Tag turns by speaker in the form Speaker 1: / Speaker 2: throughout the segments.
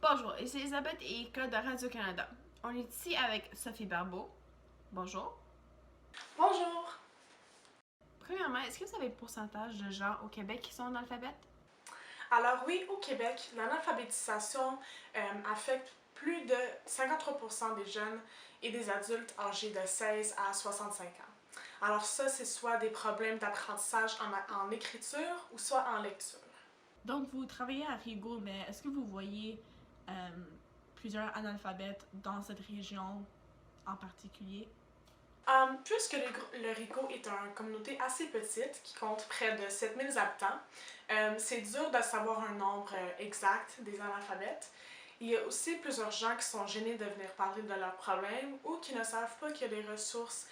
Speaker 1: Bonjour, ici Elisabeth et École de Radio-Canada. On est ici avec Sophie Barbeau. Bonjour.
Speaker 2: Bonjour!
Speaker 1: Premièrement, est-ce que vous avez le pourcentage de gens au Québec qui sont analphabètes?
Speaker 2: Alors oui, au Québec, l'analphabétisation affecte plus de 53% des jeunes et des adultes âgés de 16 à 65 ans. Alors ça, c'est soit des problèmes d'apprentissage en écriture ou soit en lecture.
Speaker 3: Donc, vous travaillez à Rigaud, mais est-ce que vous voyez plusieurs analphabètes dans cette région en particulier?
Speaker 2: Puisque le Rigaud est une communauté assez petite, qui compte près de 7000 habitants, c'est dur de savoir un nombre exact des analphabètes. Il y a aussi plusieurs gens qui sont gênés de venir parler de leurs problèmes ou qui ne savent pas qu'il y a des ressources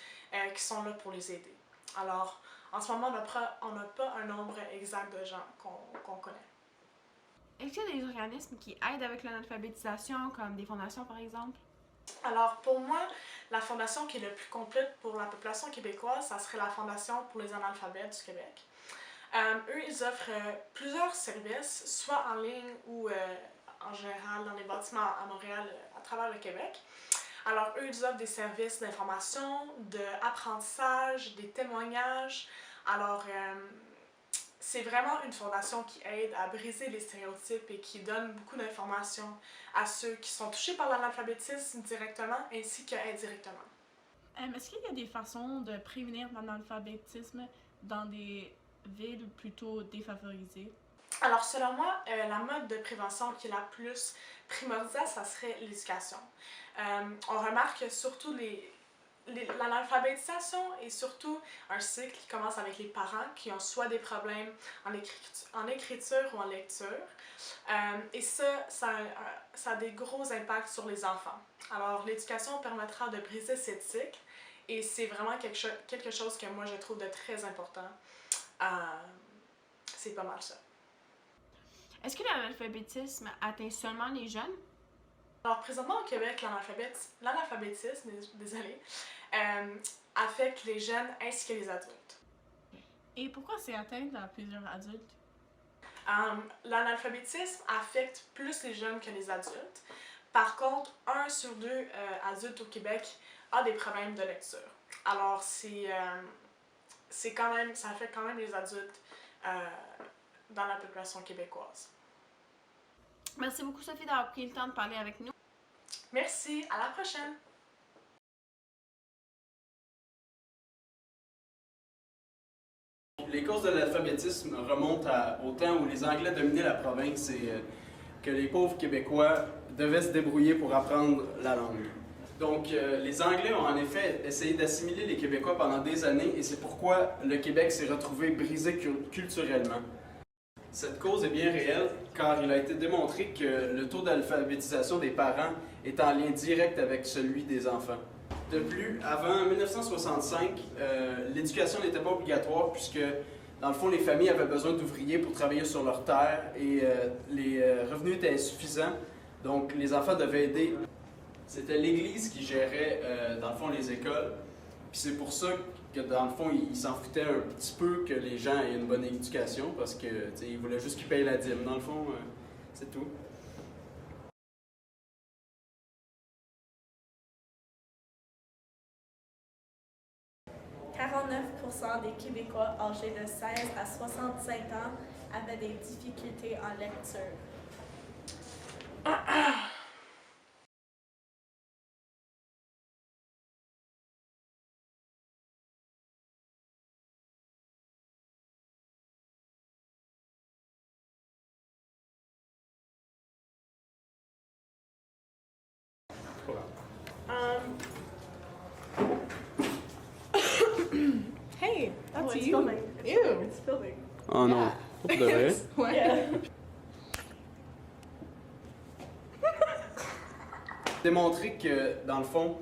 Speaker 2: qui sont là pour les aider. Alors, en ce moment, on n'a pas un nombre exact de gens qu'on connaît.
Speaker 1: Est-ce qu'il y a des organismes qui aident avec l'analphabétisation, comme des fondations par exemple?
Speaker 2: Alors, pour moi, la fondation qui est la plus complète pour la population québécoise, ça serait la Fondation pour les analphabètes du Québec. Eux, ils offrent plusieurs services, soit en ligne ou en général dans les bâtiments à Montréal, à travers le Québec. Alors, eux, ils offrent des services d'information, d'apprentissage, des témoignages. Alors, c'est vraiment une fondation qui aide à briser les stéréotypes et qui donne beaucoup d'informations à ceux qui sont touchés par l'analphabétisme directement ainsi qu'indirectement.
Speaker 3: Est-ce qu'il y a des façons de prévenir l'analphabétisme dans des villes plutôt défavorisées?
Speaker 2: Alors, selon moi, la mode de prévention qui est la plus primordiale, ça serait l'éducation. On remarque surtout l'analphabétisation est surtout un cycle qui commence avec les parents qui ont soit des problèmes en écriture ou en lecture. Et ça a des gros impacts sur les enfants. Alors, l'éducation permettra de briser cette cycle et c'est vraiment quelque chose que moi je trouve de très important. C'est pas mal ça.
Speaker 1: Est-ce que l'analphabétisme atteint seulement les jeunes?
Speaker 2: Alors, présentement au Québec, l'analphabétisme, désolé, affecte les jeunes ainsi que les adultes.
Speaker 3: Et pourquoi c'est atteint dans plusieurs adultes?
Speaker 2: L'analphabétisme affecte plus les jeunes que les adultes. Par contre, 1 sur 2 adultes au Québec a des problèmes de lecture. Alors, ça affecte quand même les adultes dans la population québécoise.
Speaker 1: Merci beaucoup Sophie d'avoir pris le temps de parler avec nous.
Speaker 2: Merci, à la prochaine!
Speaker 4: Les causes de l'alphabétisme remontent au temps où les Anglais dominaient la province et que les pauvres Québécois devaient se débrouiller pour apprendre la langue. Donc, les Anglais ont en effet essayé d'assimiler les Québécois pendant des années et c'est pourquoi le Québec s'est retrouvé brisé culturellement. Cette cause est bien réelle car il a été démontré que le taux d'alphabétisation des parents est en lien direct avec celui des enfants. De plus, avant 1965, l'éducation n'était pas obligatoire puisque, dans le fond, les familles avaient besoin d'ouvriers pour travailler sur leurs terres et les revenus étaient insuffisants, donc les enfants devaient aider. C'était l'Église qui gérait, dans le fond, les écoles. Puis c'est pour ça que, dans le fond, ils s'en foutaient un petit peu que les gens aient une bonne éducation parce que, ils voulaient juste qu'ils payent la dîme. Dans le fond, c'est tout.
Speaker 5: « 49% des Québécois âgés de 16 à 65 ans avaient des difficultés en lecture. »
Speaker 3: Hey, that's
Speaker 5: it's
Speaker 3: you.
Speaker 5: filming.
Speaker 3: Ew.
Speaker 5: It's filming.
Speaker 4: Oh non, pas de vrai.
Speaker 3: Ouais.
Speaker 5: Yeah.
Speaker 4: Démontrer que, dans le fond,